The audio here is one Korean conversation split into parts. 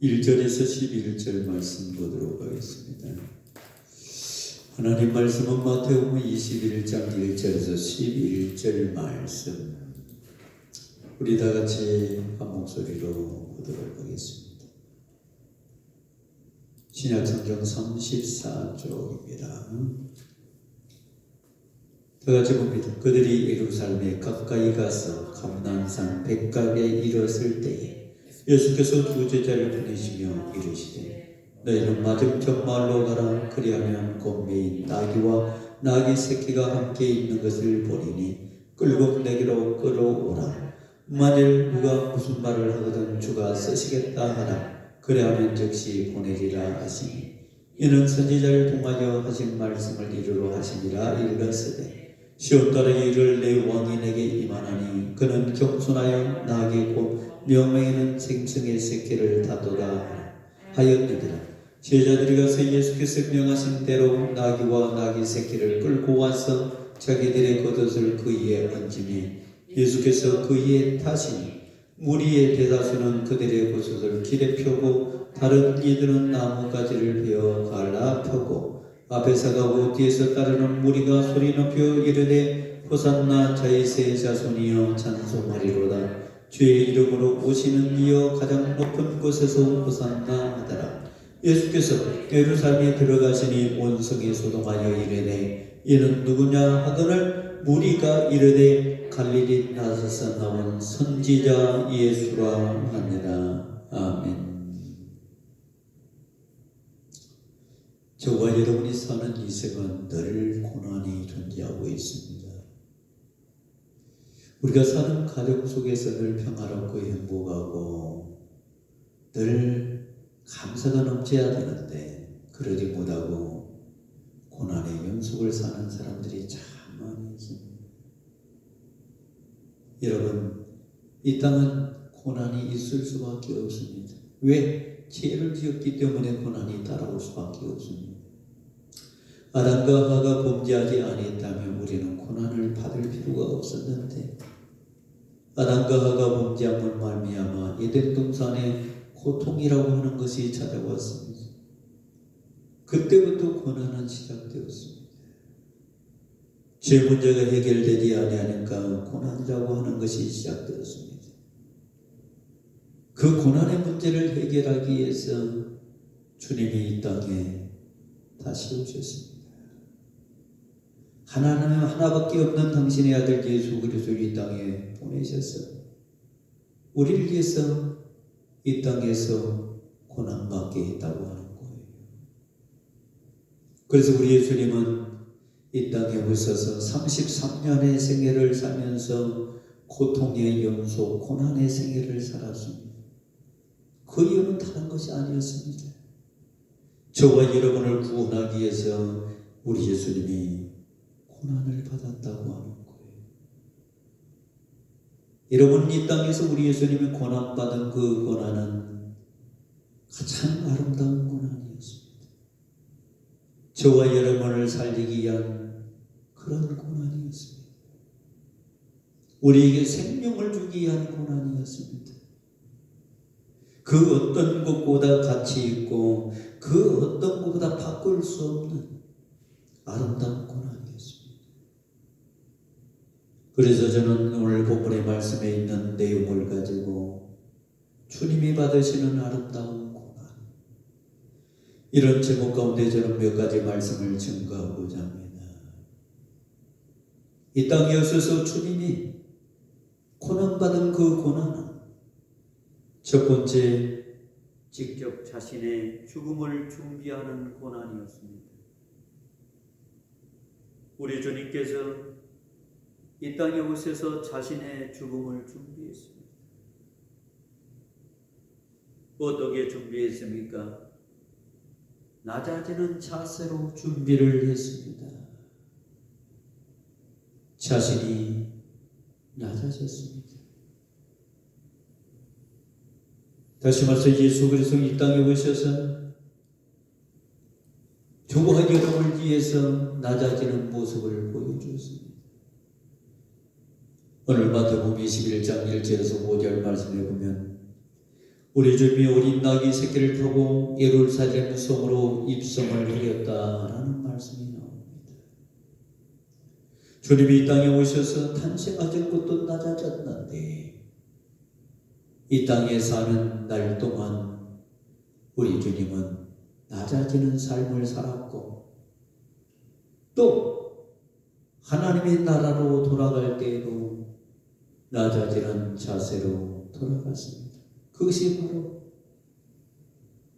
1절에서 11절 말씀 보도록 하겠습니다. 하나님 말씀은 마태복음 21장 1절에서 11절 말씀, 우리 다 같이 한 목소리로 보도록 하겠습니다. 신약성경 34쪽입니다. 다 같이 봅니다. 그들이 예루살렘에 가까이 가서 감난산 백각에 이르렀을 때에 예수께서 두 제자를 보내시며 이르시되 너희는 맞은편 마을로 가라. 그리하면 곧 매인 나귀와 나귀 새끼가 함께 있는 것을 보리니 끌고 내게로 끌어오라. 만일 누가 무슨 말을 하거든 주가 쓰시겠다 하라. 그리하면 즉시 보내리라 하시니 이는 선지자를 통하여 하신 말씀을 이루러 하시니라. 일렀으되 시온 딸의 일을 내 왕이 내게 임하나니 그는 겸손하여 나귀 곧 명매이는 생성의 새끼를 다도다 하였느니라. 제자들이 가서 예수께서 명하신 대로 나귀와 나귀 새끼를 끌고 와서 자기들의 겉옷을 그 위에 얹으니 예수께서 그 위에 타시니 무리의 대다수는 그들의 겉옷을 길에 펴고 다른 이들은 나뭇가지를 베어 갈라 펴고 앞에서 가고 뒤에서 따르는 무리가 소리 높여 이르되 호산나 다윗의 자손이여 찬송하리로다. 주의 이름으로 오시는 이여 가장 높은 곳에서 호산나 하더라. 예수께서 예루살렘에 들어가시니 온 성이 소동하여 이르되 이는 누구냐 하거늘 무리가 이르되 갈릴리 나사렛에서 나온 선지자 예수라 하니라. 아멘. 저와 여러분이 사는 이 세상은 늘 고난이 존재하고 있습니다. 우리가 사는 가정 속에서 늘 평화롭고 행복하고 늘 감사가 넘쳐야 되는데 그러지 못하고 고난의 연속을 사는 사람들이 참 많이 있습니다. 여러분, 이 땅은 고난이 있을 수밖에 없습니다. 왜? 죄를 지었기 때문에 고난이 따라올 수밖에 없습니다. 아담과 하와가 범죄하지 아니했다면 우리는 고난을 받을 필요가 없었는데 아담과 하와가 범죄함으로 말미암아 에덴 동산에 고통이라고 하는 것이 찾아왔습니다. 그때부터 고난은 시작되었습니다. 죄 문제가 해결되지 아니하니까 고난이라고 하는 것이 시작되었습니다. 그 고난의 문제를 해결하기 위해서 주님이 이 땅에 다시 오셨습니다. 하나님 하나밖에 없는 당신의 아들 예수 그리스도를 이 땅에 보내셔서 우리를 위해서 이 땅에서 고난받게 했다고 하는 거예요. 그래서 우리 예수님은 이 땅에 오셔서 33년의 생애를 살면서 고통의 연속, 고난의 생애를 살았습니다. 그 이유는 다른 것이 아니었습니다. 저와 여러분을 구원하기 위해서 우리 예수님이 고난을 받았다고 하는 거예요. 여러분, 이 땅에서 우리 예수님이 고난받은 그 고난은 가장 아름다운 고난이었습니다. 저와 여러분을 살리기 위한 그런 고난이었습니다. 우리에게 생명을 주기 위한 고난이었습니다. 그 어떤 것보다 가치 있고 그 어떤 것보다 바꿀 수 없는 아름다운 고난이었습니다. 그래서 저는 오늘 본문의 말씀에 있는 내용을 가지고 주님이 받으시는 아름다운 고난, 이런 제목 가운데 저는 몇 가지 말씀을 증거하고자 합니다. 이 땅에 오셔서 주님이 고난받은 그 고난은 첫 번째, 직접 자신의 죽음을 준비하는 고난이었습니다. 우리 주님께서 이 땅에 오셔서 자신의 죽음을 준비했습니다. 어떻게 준비했습니까? 낮아지는 자세로 준비를 했습니다. 자신이 낮아졌습니다. 다시 말해서 예수 그리스도 이 땅에 오셔서 저와 여러분을 위해서 낮아지는 모습을 보여주었습니다. 오늘 마태복음 21장 1절에서 5절 말씀에 보면 우리 주님이 어린 나귀 새끼를 타고 예루살렘 성으로 입성을 하였다라는 말씀이 나옵니다. 주님이 이 땅에 오셔서 탄생하신 것도 낮아졌는데 이 땅에 사는 날 동안 우리 주님은 낮아지는 삶을 살았고 또 하나님의 나라로 돌아갈 때에도 낮아지는 자세로 돌아갔습니다. 그것이 바로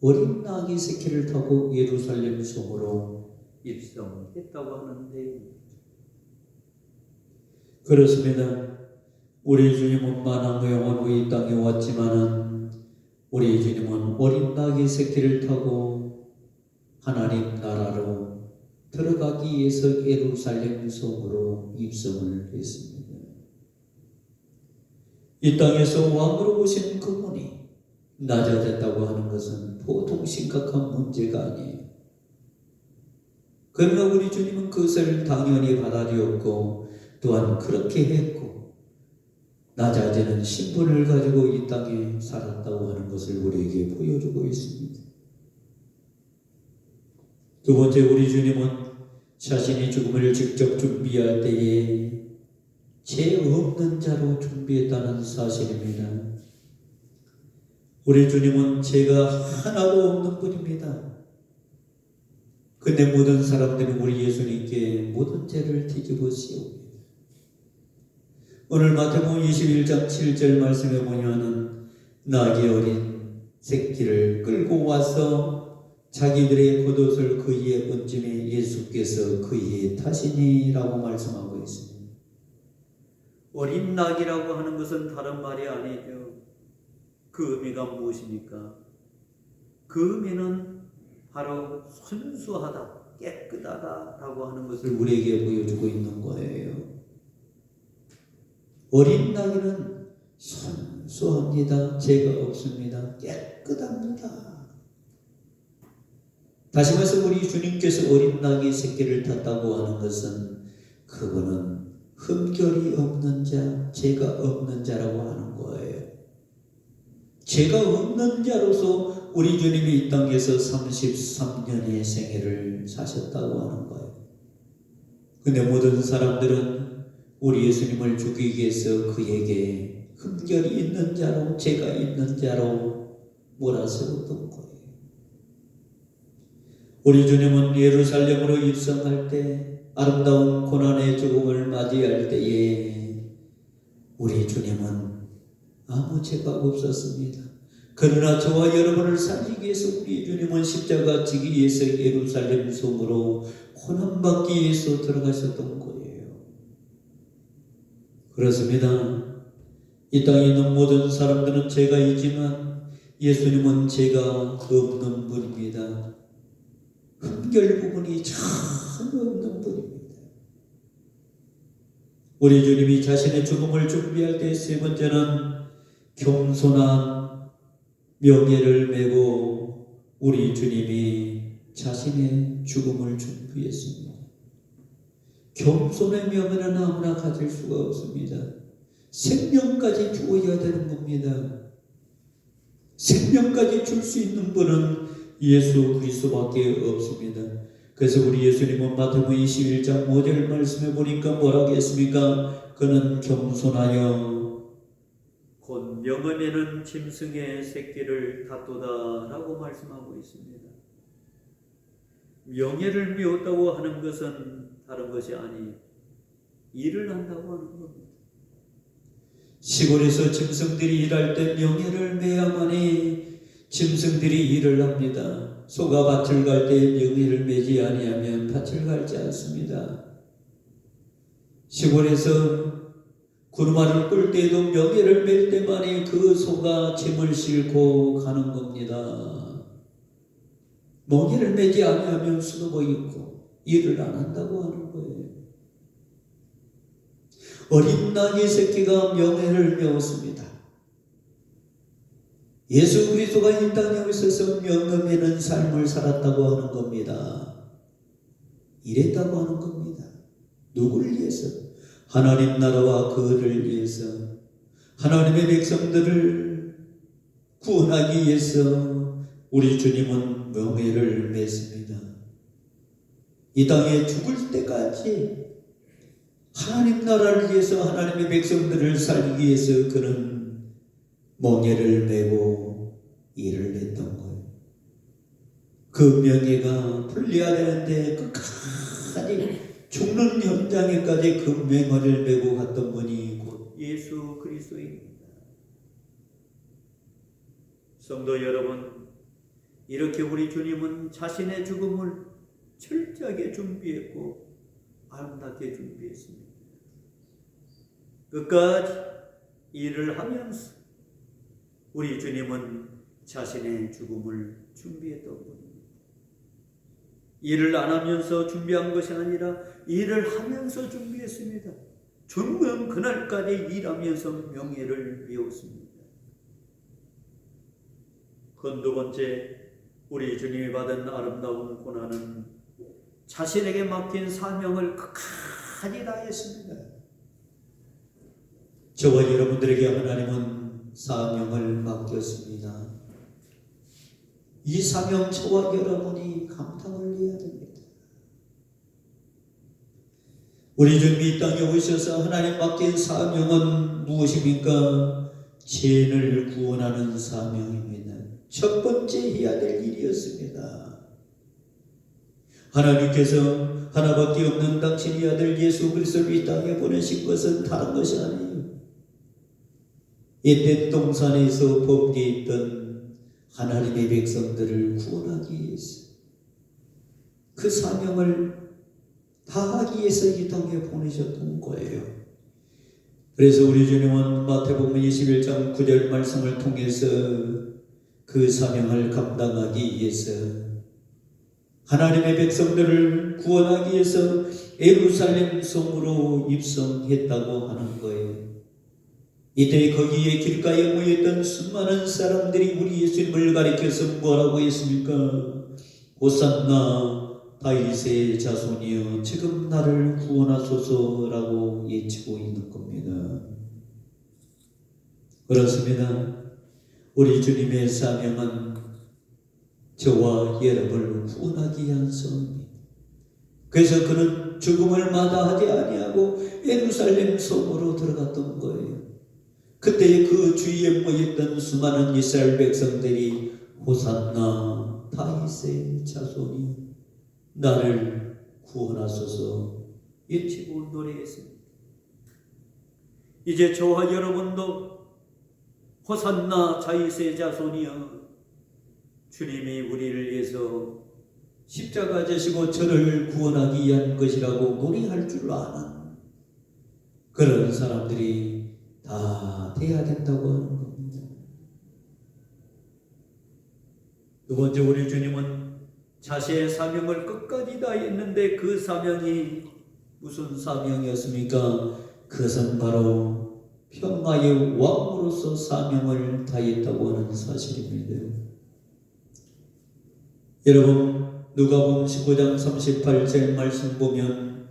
어린 나귀 새끼를 타고 예루살렘 성으로 입성했다고 하는데 그렇습니다. 우리 주님은 만왕의 영원으로 이 땅에 왔지만은 우리 주님은 어린 나귀 새끼를 타고 하나님 나라로 들어가기 위해서 예루살렘 성으로 입성을 했습니다. 이 땅에서 왕으로 오신 그분이 낮아졌다고 하는 것은 보통 심각한 문제가 아니에요. 그러나 우리 주님은 그것을 당연히 받아들였고 또한 그렇게 했고 낮아지는 신분을 가지고 이 땅에 살았다고 하는 것을 우리에게 보여주고 있습니다. 두 번째, 우리 주님은 자신이 죽음을 직접 준비할 때에 죄 없는 자로 준비했다는 사실입니다. 우리 주님은 죄가 하나도 없는 분입니다. 근데 모든 사람들은 우리 예수님께 모든 죄를 뒤집어 씌웁니다. 오늘 마태복음 21장 7절 말씀에 보면은 나귀 어린 새끼를 끌고 와서 자기들의 겉옷을 그 위에 얹음에 예수께서 그 위에 타시니라고 말씀하고 있습니다. 어린 낙이라고 하는 것은 다른 말이 아니죠. 그 의미가 무엇입니까? 그 의미는 바로 순수하다, 깨끗하다라고 하는 것을 우리에게 보여주고 있는 거예요. 어린 낙이는 순수합니다. 죄가 없습니다. 깨끗합니다. 다시 말해서 우리 주님께서 어린 낙이 새끼를 탔다고 하는 것은 그분은 흠결이 없는 자, 죄가 없는 자라고 하는 거예요. 죄가 없는 자로서 우리 주님이 이 땅에서 33년의 생애를 사셨다고 하는 거예요. 근데 모든 사람들은 우리 예수님을 죽이기 위해서 그에게 흠결이 있는 자로, 죄가 있는 자로 몰아세웠던 거예요. 우리 주님은 예루살렘으로 입성할 때 아름다운 고난의 죽음을 맞이할 때에 우리 주님은 아무 죄가 없었습니다. 그러나 저와 여러분을 살리기 위해서 우리 주님은 십자가 지기 위해서 예루살렘 성으로 고난받기 위해서 들어가셨던 거예요. 그렇습니다. 이 땅에 있는 모든 사람들은 죄가 있지만 예수님은 죄가 없는 분입니다. 흠결 부분이 전혀 없는 분입니다. 우리 주님이 자신의 죽음을 준비할 때 세 번째는 겸손한 명예를 메고 우리 주님이 자신의 죽음을 준비했습니다. 겸손의 명예는 아무나 가질 수가 없습니다. 생명까지 주어야 되는 겁니다. 생명까지 줄 수 있는 분은 예수 그리스도밖에 없습니다. 그래서 우리 예수님은 마태복음 21장 5절 말씀해 보니까 뭐라고 했습니까? 그는 겸손하여 곧 명음에는 짐승의 새끼를 탔도다 라고 말씀하고 있습니다. 명예를 메웠다고 하는 것은 다른 것이 아니 일을 한다고 하는 겁니다. 시골에서 짐승들이 일할 때 명예를 메야만이 짐승들이 일을 합니다. 소가 밭을 갈 때 명예를 메지 아니하면 밭을 갈지 않습니다. 시골에서 구루마를 끌 때에도 명예를 맬 때만이 그 소가 짐을 싣고 가는 겁니다. 명예를 메지 아니하면 수놓고 있고 일을 안 한다고 하는 거예요. 어린 나귀 새끼가 명예를 메웠습니다. 예수 그리스도가 이 땅에 오셔서 명예면 삶을 살았다고 하는 겁니다. 이랬다고 하는 겁니다. 누구를 위해서? 하나님 나라와 그를 위해서, 하나님의 백성들을 구원하기 위해서 우리 주님은 명예를 맺습니다. 이 땅에 죽을 때까지 하나님 나라를 위해서 하나님의 백성들을 살리기 위해서 그는 멍에를 메고 일을 했던 거예요. 그 명예가 풀려야 되는데 끝까지 죽는 현장에까지 그 맹어를 메고 갔던 분이 곧 예수 그리스도입니다. 성도 여러분, 이렇게 우리 주님은 자신의 죽음을 철저하게 준비했고 아름답게 준비했습니다. 끝까지 일을 하면서 우리 주님은 자신의 죽음을 준비했던 분입니다. 일을 안 하면서 준비한 것이 아니라 일을 하면서 준비했습니다. 죽는 그날까지 일하면서 명예를 메웠습니다. 두 번째, 우리 주님이 받은 아름다운 고난은 자신에게 맡긴 사명을 끝까지 다했습니다. 저와 여러분들에게 하나님은 사명을 맡겼습니다. 이 사명 저와 여러분이 감당을 해야 됩니다. 우리 주님이 이 땅에 오셔서 하나님 맡긴 사명은 무엇입니까? 죄인을 구원하는 사명입니다. 첫 번째 해야 될 일이었습니다. 하나님께서 하나밖에 없는 당신의 아들 예수 그리스도를 이 땅에 보내신 것은 다른 것이 아니에요. 에덴 동산에서 범죄했던 하나님의 백성들을 구원하기 위해서 그 사명을 다하기 위해서 이 땅에 보내셨던 거예요. 그래서 우리 주님은 마태복음 21장 9절 말씀을 통해서 그 사명을 감당하기 위해서 하나님의 백성들을 구원하기 위해서 예루살렘 성으로 입성했다고 하는 거예요. 이때 거기에 길가에 모였던 수많은 사람들이 우리 예수님을 가리켜서 뭐라고 했습니까? 호산나 다윗의 자손이여 지금 나를 구원하소서라고 외치고 있는 겁니다. 그렇습니다. 우리 주님의 사명은 저와 여러분을 구원하기 위한 성입니다. 그래서 그는 죽음을 마다하지 아니하고 예루살렘 성으로 들어갔던 거예요. 그때 그 주위에 모였던 수많은 이스라엘 백성들이 호산나 다윗의 자손이 나를 구원하소서 외치고 노래했습니다. 이제 저와 여러분도 호산나 다윗의 자손이여 주님이 우리를 위해서 십자가 지시고 저를 구원하기 위한 것이라고 노래할 줄 아는 그런 사람들이 다 돼야 된다고 하는 겁니다. 두 번째, 우리 주님은 자신의 사명을 끝까지 다했는데 그 사명이 무슨 사명이었습니까? 그것은 바로 평화의 왕으로서 사명을 다했다고 하는 사실입니다. 여러분, 누가복음 15장 38절 말씀 보면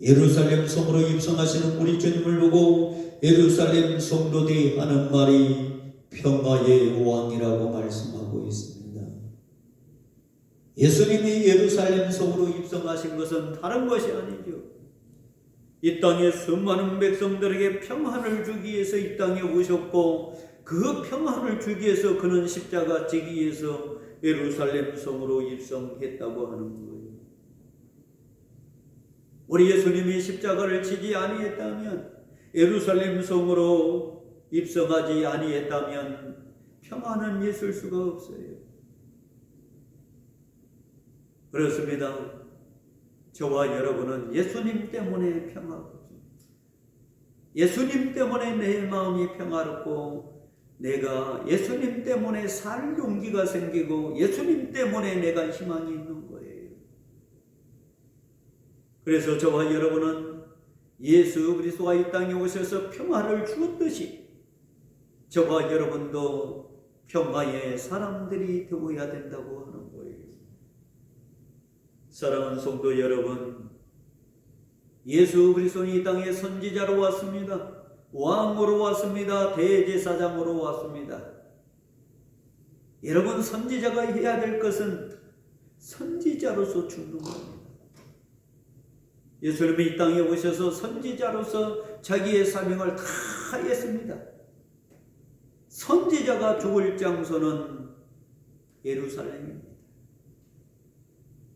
예루살렘 성으로 입성하시는 우리 주님을 보고 예루살렘 성도들이 하는 말이 평화의 왕이라고 말씀하고 있습니다. 예수님이 예루살렘 성으로 입성하신 것은 다른 것이 아니죠. 이 땅에 수많은 백성들에게 평안을 주기 위해서 이 땅에 오셨고 그 평안을 주기 위해서 그는 십자가 지기 위해서 예루살렘 성으로 입성했다고 하는 거예요. 우리 예수님이 십자가를 지지 아니했다면, 예루살렘 성으로 입성하지 아니했다면 평안은 있을 수가 없어요. 그렇습니다. 저와 여러분은 예수님 때문에 평화롭습니다. 예수님 때문에 내 마음이 평화롭고 내가 예수님 때문에 살 용기가 생기고 예수님 때문에 내가 희망이 있는 거예요. 그래서 저와 여러분은 예수 그리스도가 이 땅에 오셔서 평화를 주었듯이 저와 여러분도 평화의 사람들이 되어야 된다고 하는 거예요. 사랑하는 성도 여러분, 예수 그리스도는 이 땅에 선지자로 왔습니다. 왕으로 왔습니다. 대제사장으로 왔습니다. 여러분, 선지자가 해야 될 것은 선지자로서 죽는 겁니다. 예수님이 이 땅에 오셔서 선지자로서 자기의 사명을 다 했습니다. 선지자가 죽을 장소는 예루살렘입니다.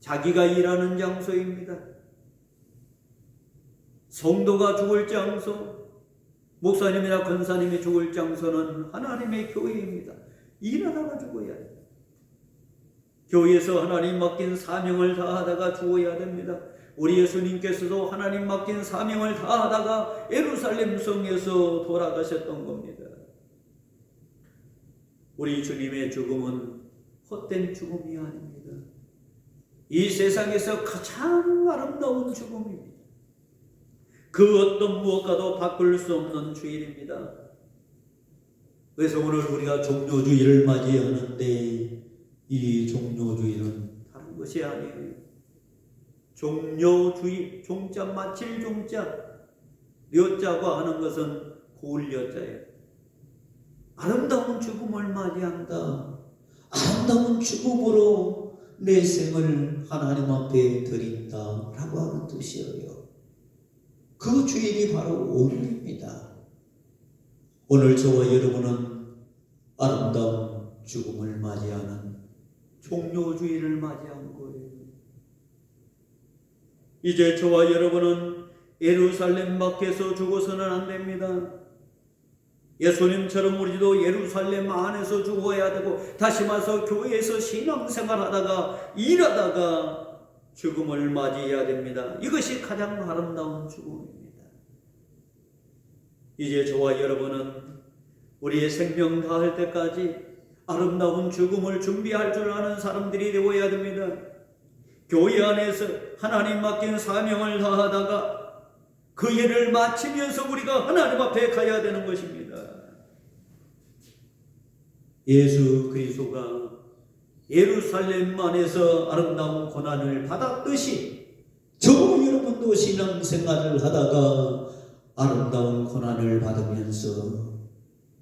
자기가 일하는 장소입니다. 성도가 죽을 장소, 목사님이나 권사님이 죽을 장소는 하나님의 교회입니다. 일하다가 죽어야 됩니다. 교회에서 하나님 맡긴 사명을 다하다가 죽어야 됩니다. 우리 예수님께서도 하나님 맡긴 사명을 다하다가 예루살렘 성에서 돌아가셨던 겁니다. 우리 주님의 죽음은 헛된 죽음이 아닙니다. 이 세상에서 가장 아름다운 죽음입니다. 그 어떤 무엇과도 바꿀 수 없는 주일입니다. 그래서 오늘 우리가 종료주일을 맞이하는데 이 종료주일은 다른 것이 아니에요. 종료주일, 종자 마칠 종자, 려자가 하는 것은 고을 려자예요. 아름다운 죽음을 맞이한다. 아름다운 죽음으로 내 생을 하나님 앞에 드린다 라고 하는 뜻이에요. 그 주일이 바로 오늘입니다. 오늘 저와 여러분은 아름다운 죽음을 맞이하는 종료주일을 맞이한 거예요. 이제 저와 여러분은 예루살렘 밖에서 죽어서는 안 됩니다. 예수님처럼 우리도 예루살렘 안에서 죽어야 되고, 다시 말해서 교회에서 신앙생활하다가 일하다가 죽음을 맞이해야 됩니다. 이것이 가장 아름다운 죽음입니다. 이제 저와 여러분은 우리의 생명 다할 때까지 아름다운 죽음을 준비할 줄 아는 사람들이 되어야 됩니다. 교회 안에서 하나님 맡긴 사명을 다하다가 그 일을 마치면서 우리가 하나님 앞에 가야 되는 것입니다. 예수 그리스도가 예루살렘 안에서 아름다운 고난을 받았듯이 저와 여러분도 신앙생활을 하다가 아름다운 고난을 받으면서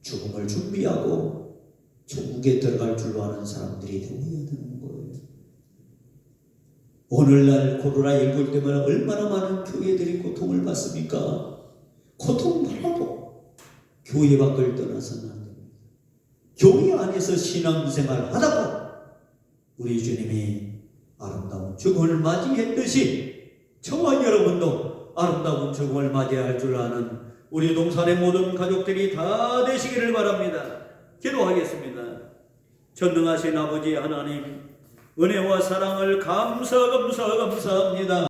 죽음을 준비하고 천국에 들어갈 줄로 아는 사람들이 되어야 되는 거예요. 오늘날 코로나19 때문에 얼마나 많은 교회들이 고통을 받습니까? 고통받아도 교회 밖을 떠나서는 안 됩니다. 교회 안에서 신앙생활 하다가 우리 주님이 아름다운 죽음을 맞이했듯이 저와 여러분도 아름다운 죽음을 맞이할 줄 아는 우리 동산의 모든 가족들이 다 되시기를 바랍니다. 기도하겠습니다. 전능하신 아버지 하나님, 은혜와 사랑을 감사합니다.